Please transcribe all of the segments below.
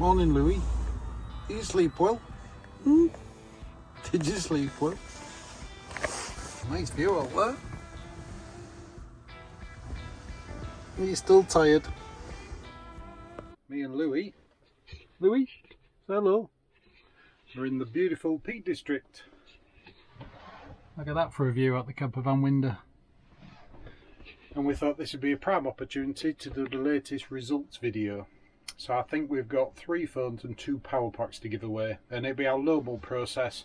Morning, Louie. Did you sleep well? Did you sleep well? Nice view out there. Are you still tired? Me and Louie. Louie, say hello. We're in the beautiful Peak District. Look at that for a view out the campervan window. And we thought this would be a prime opportunity to do the latest results video. So I think we've got 3 phones and 2 power packs to give away, and it'll be our normal process.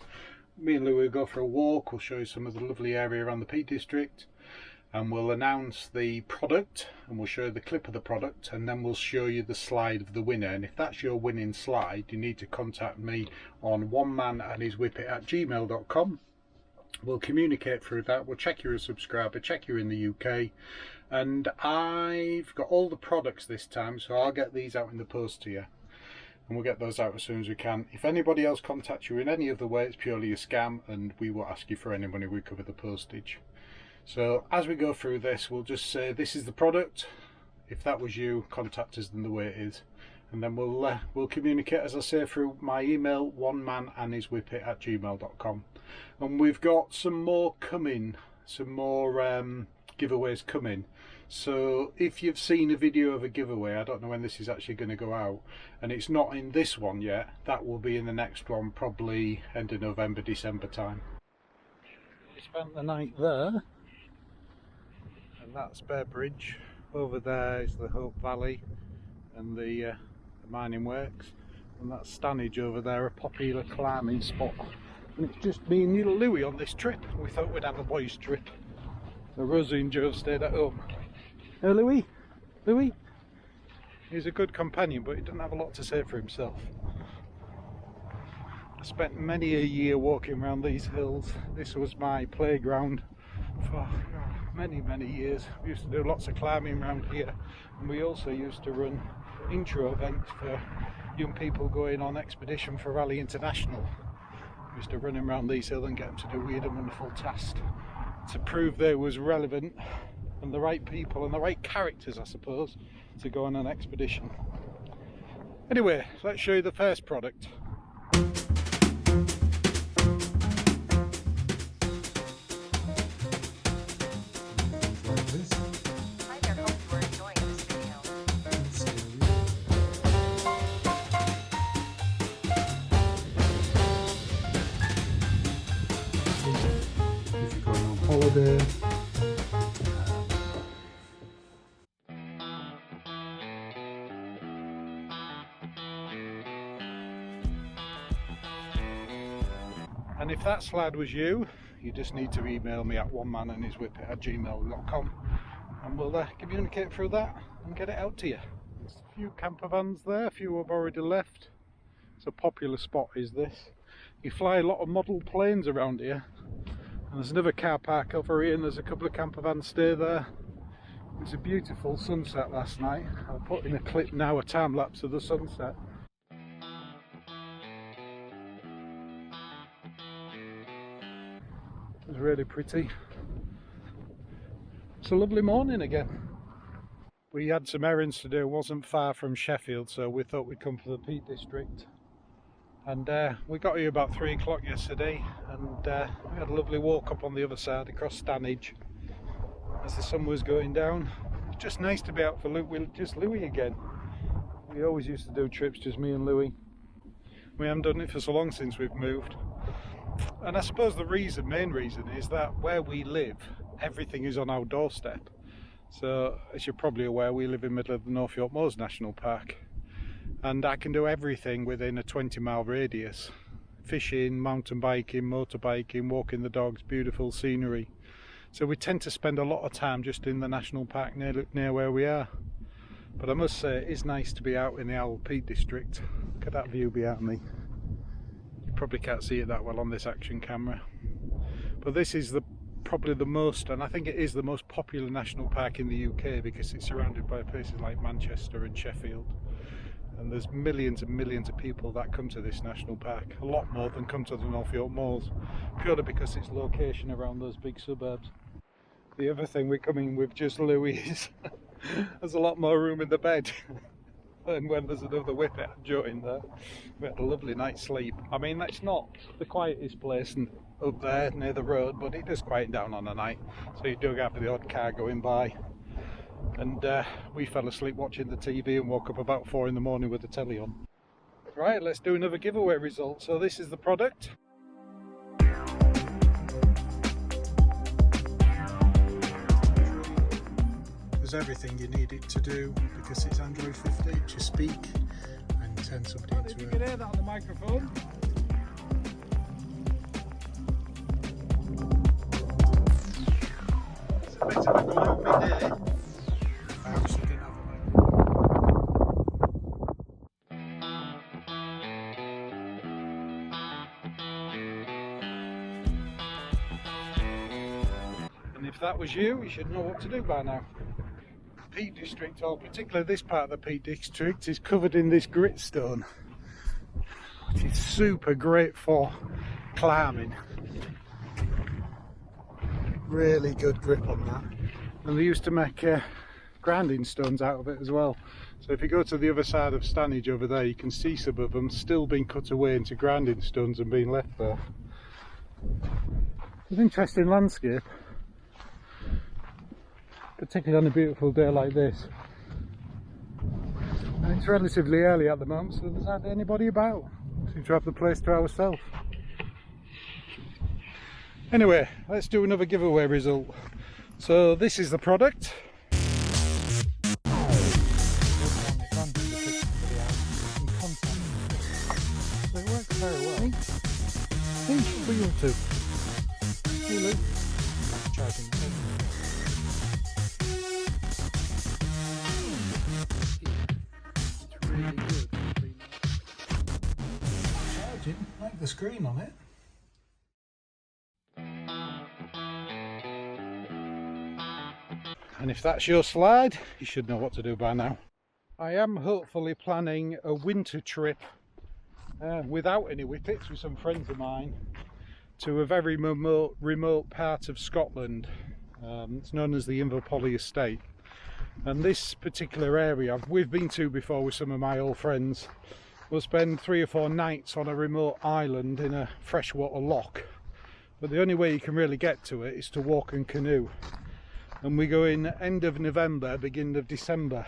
Me and Louie will go for a walk, we'll show you some of the lovely area around the Peak District, and we'll announce the product, and we'll show you the clip of the product, and then we'll show you the slide of the winner. And if that's your winning slide, you need to contact me on onemanandhiswhippet@gmail.com. We'll communicate through that. We'll check you're a subscriber, check you're in the UK, and I've got all the products this time, so I'll get these out in the post to you, and we'll get those out as soon as we can. If anybody else contacts you in any other way, it's purely a scam, and we will ask you for any money. We cover the postage. So as we go through this, we'll just say this is the product. If that was you, contact us in the way it is, and then we'll communicate, as I say, through my email, onemanandhiswhippet@gmail.com. And we've got some more coming, some more giveaways coming. So if you've seen a video of a giveaway, I don't know when this is actually going to go out, and it's not in this one yet, that will be in the next one, probably end of November, December time. We spent the night there, and that's Bear Bridge. Over there is the Hope Valley and the mining works, and that's Stanage over there, a popular climbing spot. And it's just me and little Louie on this trip. We thought we'd have a boys trip, so Rosie and Joe stayed at home. Oh, Louie, Louie, he's a good companion, but he doesn't have a lot to say for himself. I spent many a year walking around these hills. This was my playground for many years. We used to do lots of climbing around here, and we also used to run intro events for young people going on expedition for Rally International. We used to run them around these hills and get them to do weird and wonderful tasks to prove they was relevant and the right people and the right characters, I suppose, to go on an expedition. Anyway, let's show you the first product. If you're going on holiday, and if that slide was you, you just need to email me at onemanandhiswhippet@gmail.com, and we'll communicate through that and get it out to you. There's a few campervans there, a few have already left. It's a popular spot, is this. You fly a lot of model planes around here, and there's another car park over here, and there's a couple of campervans stay there. It was a beautiful sunset last night. I'll put in a clip now, a time lapse of the sunset. It was really pretty. It's a lovely morning again. We had some errands to do, it wasn't far from Sheffield, so we thought we'd come to the Peak District. And we got here about 3 o'clock yesterday, and we had a lovely walk up on the other side across Stanage as the sun was going down. It's just nice to be out for just Louie again. We always used to do trips, just me and Louie. We haven't done it for so long since we've moved. And I suppose the main reason is that where we live, everything is on our doorstep. So as you're probably aware, we live in the middle of the North York Moors National Park, and I can do everything within a 20-mile radius. Fishing, mountain biking, motorbiking, walking the dogs, beautiful scenery. So we tend to spend a lot of time just in the national park near where we are. But I must say, it is nice to be out in the Owl Peak District. Look at that view behind me. You probably can't see it that well on this action camera. But this is probably the most, and I think it is the most popular national park in the UK, because it's surrounded by places like Manchester and Sheffield. And there's millions and millions of people that come to this national park, a lot more than come to the North York Moors, purely because its location around those big suburbs. The other thing we're coming with just Louie is there's a lot more room in the bed. And when there's another Whippet joined there, we had a lovely night's sleep. I mean, that's not the quietest place up there near the road, but it does quieten down on the night, so you do have the odd car going by. And we fell asleep watching the TV and woke up about 4 in the morning with the telly on. Right, let's do another giveaway result. So this is the product. There's everything you need it to do because it's Android 15. Just speak and turn somebody into it. You can hear that on the microphone. So let's have a go out midday. I obviously didn't have a microphone. And if that was you, you should know what to do by now. Peak District, or particularly this part of the Peak District, is covered in this gritstone, which is super great for climbing. Really good grip on that. And they used to make grinding stones out of it as well. So if you go to the other side of Stanage over there, you can see some of them still being cut away into grinding stones and being left there. It's an interesting landscape, particularly on a beautiful day like this. And it's relatively early at the moment, so there's hardly anybody about. We seem to have the place to ourselves. Anyway, let's do another giveaway result. So this is the product. It works very well. Hey, what are you up to? Hey, Luke. Charging. Like the screen on it. And if that's your slide, you should know what to do by now. I am hopefully planning a winter trip without any Whippets with some friends of mine to a very remote part of Scotland. It's known as the Inverpolly Estate. And this particular area we've been to before with some of my old friends. We'll spend 3 or 4 nights on a remote island in a freshwater loch, but the only way you can really get to it is to walk and canoe. And we go in end of November, beginning of December,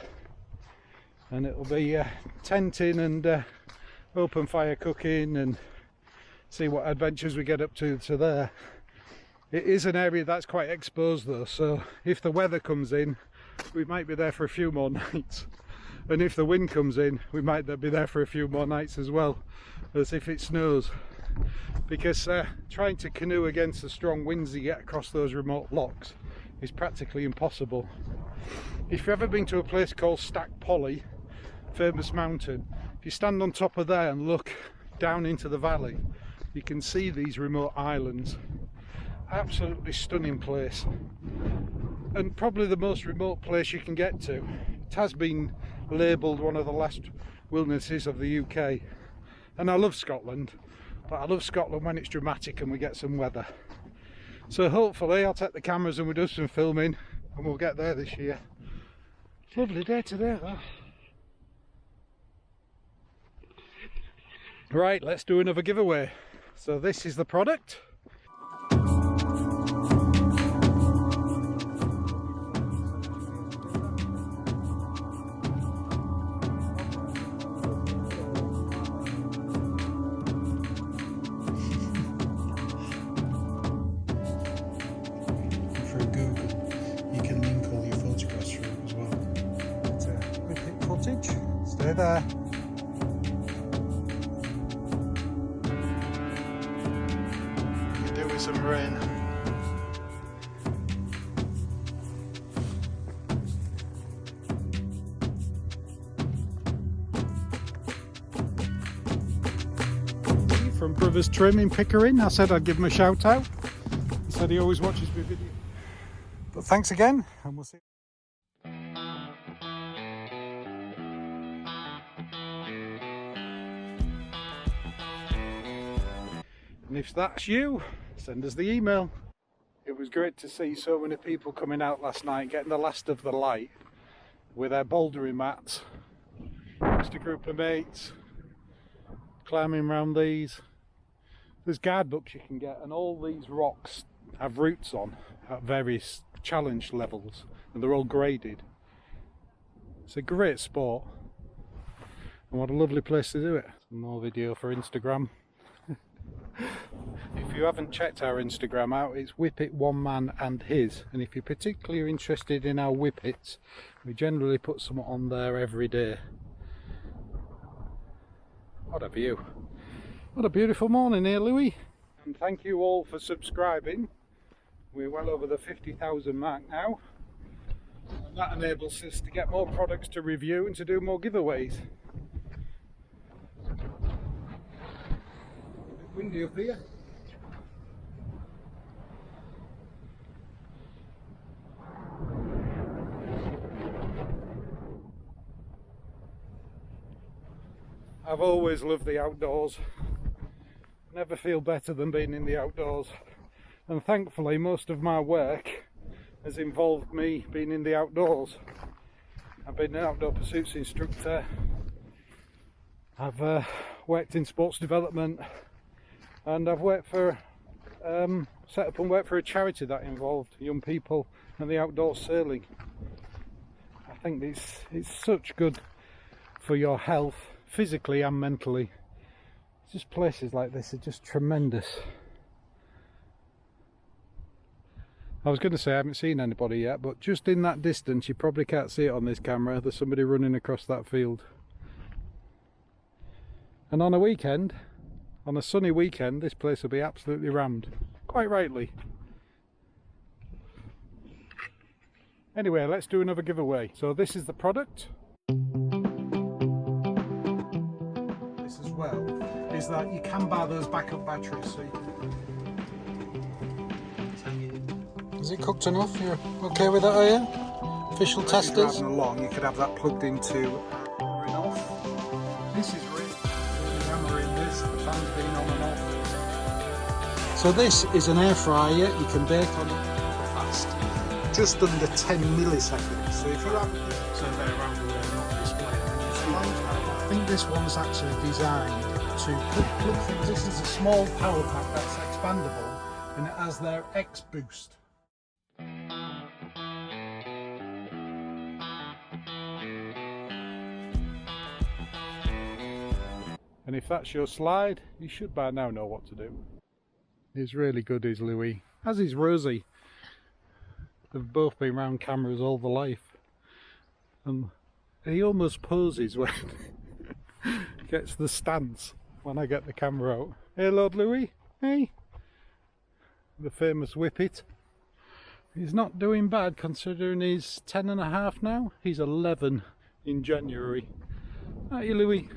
and it'll be tenting and open fire cooking and see what adventures we get up to there. It is an area that's quite exposed though, so if the weather comes in, we might be there for a few more nights. And if the wind comes in, we might be there for a few more nights as well, as if it snows. Because trying to canoe against the strong winds you get across those remote lochs is practically impossible. If you've ever been to a place called Stack Polly, famous mountain, if you stand on top of there and look down into the valley, you can see these remote islands. Absolutely stunning place. And probably the most remote place you can get to. It has been labelled one of the last wildernesses of the UK. And I love Scotland, but I love Scotland when it's dramatic and we get some weather. So hopefully I'll take the cameras and we'll do some filming and we'll get there this year. Lovely day today though. Right, let's do another giveaway. So this is the product. Stay there. You can do with some rain. From Brothers Trim in Pickering. I said I'd give him a shout out. He said he always watches my video. But thanks again, and we'll see. And if that's you, send us the email. It was great to see so many people coming out last night, getting the last of the light with their bouldering mats. amongst a group of mates, climbing around these. There's guide books you can get, and all these rocks have routes on at various challenge levels, and they're all graded. It's a great sport, and what a lovely place to do it. Some more video for Instagram. If you haven't checked our Instagram out, it's Whippet One Man and His, and if you're particularly interested in our whippets, we generally put some on there every day. What a view. What a beautiful morning here, Louie. And thank you all for subscribing. We're well over the 50,000 mark now, and that enables us to get more products to review and to do more giveaways. A bit windy up here. I've always loved the outdoors. Never feel better than being in the outdoors. And thankfully most of my work has involved me being in the outdoors. I've been an outdoor pursuits instructor. I've worked in sports development, and I've worked for set up and worked for a charity that involved young people and the outdoor sailing. I think it's such good for your health, physically and mentally. Just places like this are just tremendous. I was going to say I haven't seen anybody yet, but just in that distance, you probably can't see it on this camera, there's somebody running across that field. And on a weekend, on a sunny weekend, this place will be absolutely rammed. Quite rightly. Anyway, let's do another giveaway. So this is the product. This as well is that you can buy those backup batteries, so you can... Is it cooked enough? You're okay with that, are you? Official testers? Driving along, you could have that plugged into on off. This is really hammering this, the fan's been on and off. So this is an air fryer, you can bake on it fast. Just under 10 milliseconds. So if you have a survey around the world not displaying, I think this one's actually designed to plug things. This is a small power pack that's expandable, and it has their X boost. And if that's your slide, you should by now know what to do. He's really good, is Louie. As is Rosie. They've both been round cameras all their life. And he almost poses when he gets the stance when I get the camera out. Hey Lord Louie, hey. The famous Whippet. He's not doing bad considering he's 10 and a half now. He's 11 in January. Aren't you, Louie?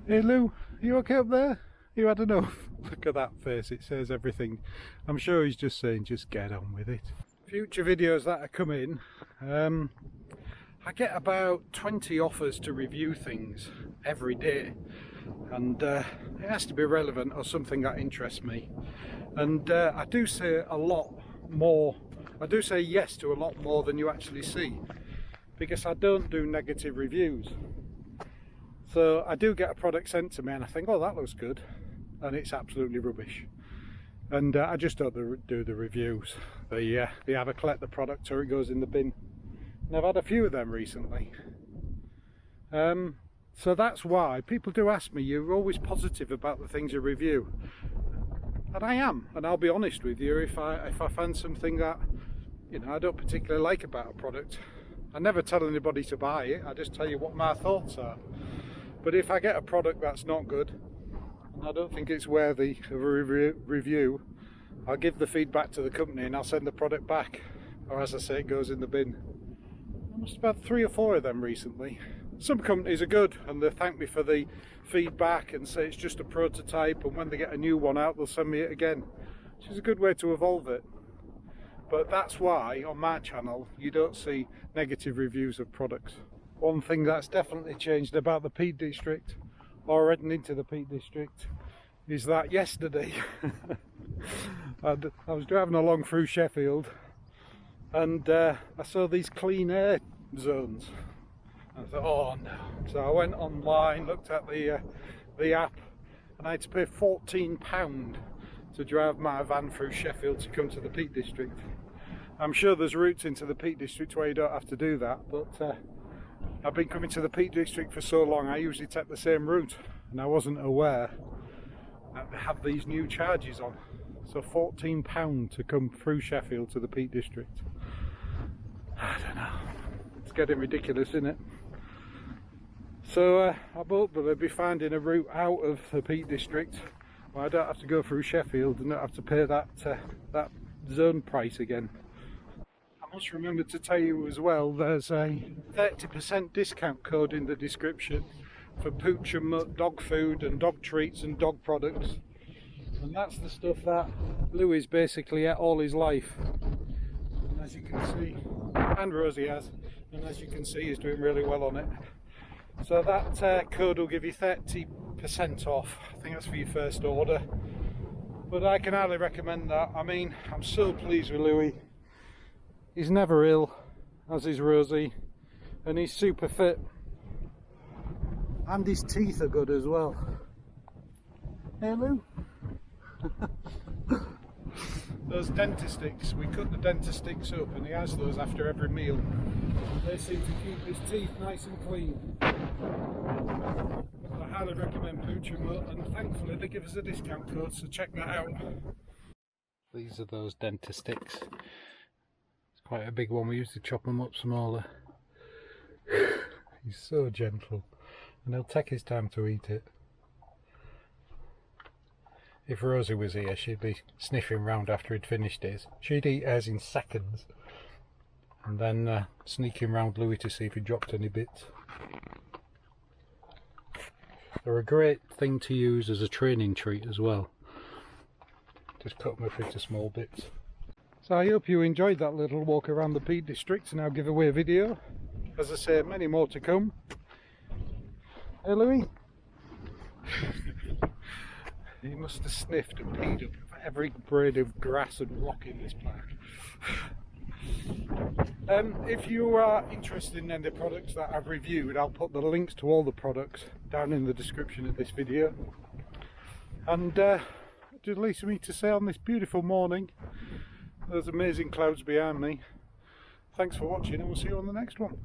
Hey Lou, you okay up there? You had enough? Look at that face, it says everything. I'm sure he's just saying just get on with it. Future videos that are coming, I get about 20 offers to review things every day, and it has to be relevant or something that interests me. And I do say a lot more, I do say yes to a lot more than you actually see, because I don't do negative reviews. So I do get a product sent to me and I think, oh, that looks good, and it's absolutely rubbish. And I just don't do the reviews. They either collect the product or it goes in the bin. And I've had a few of them recently. So that's why people do ask me, you're always positive about the things you review. And I am, and I'll be honest with you, if I find something that, you know, I don't particularly like about a product, I never tell anybody to buy it, I just tell you what my thoughts are. But if I get a product that's not good, and I don't think it's worthy of a review, I'll give the feedback to the company and I'll send the product back. Or as I say, it goes in the bin. I must have had 3 or 4 of them recently. Some companies are good and they thank me for the feedback and say it's just a prototype, and when they get a new one out they'll send me it again, which is a good way to evolve it. But that's why on my channel you don't see negative reviews of products. One thing that's definitely changed about the Peak District, or heading into the Peak District, is that yesterday I was driving along through Sheffield and I saw these clean air zones. I thought, oh no. So I went online, looked at the app, and I had to pay £14 to drive my van through Sheffield to come to the Peak District. I'm sure there's routes into the Peak District where you don't have to do that, but I've been coming to the Peak District for so long, I usually take the same route, and I wasn't aware that they have these new charges on. So £14 to come through Sheffield to the Peak District. I don't know, it's getting ridiculous, isn't it? So I hope that they'll be finding a route out of the Peak District where I don't have to go through Sheffield and not have to pay that zone price again. I must remember to tell you as well, there's a 30% discount code in the description for pooch and mutt dog food and dog treats and dog products. And that's the stuff that Louie's basically ate all his life. And as you can see, and Rosie has, and as you can see, he's doing really well on it. So that code will give you 30% off. I think that's for your first order. But I can highly recommend that. I mean, I'm so pleased with Louie. He's never ill, as is Rosie, and he's super fit. And his teeth are good as well. Hey Lou? Those dentist sticks, we cut the dentist sticks up and he has those after every meal. They seem to keep his teeth nice and clean. I highly recommend Pooch and Mutt, and thankfully they give us a discount code, so check that out. These are those dentist sticks. It's quite a big one, we used to chop them up smaller. He's so gentle, and he'll take his time to eat it. If Rosie was here, she'd be sniffing round after he'd finished his. She'd eat hers in seconds, and then sneaking round Louie to see if he dropped any bits. They're a great thing to use as a training treat as well. Just cut them up into small bits. So I hope you enjoyed that little walk around the Peak District and our giveaway video. As I say, many more to come. Hey Louie? He must have sniffed and peed up every braid of grass and rock in this park. If you are interested in any products that I've reviewed, I'll put the links to all the products down in the description of this video. And just leaves me to say on this beautiful morning, those amazing clouds behind me, thanks for watching and we'll see you on the next one.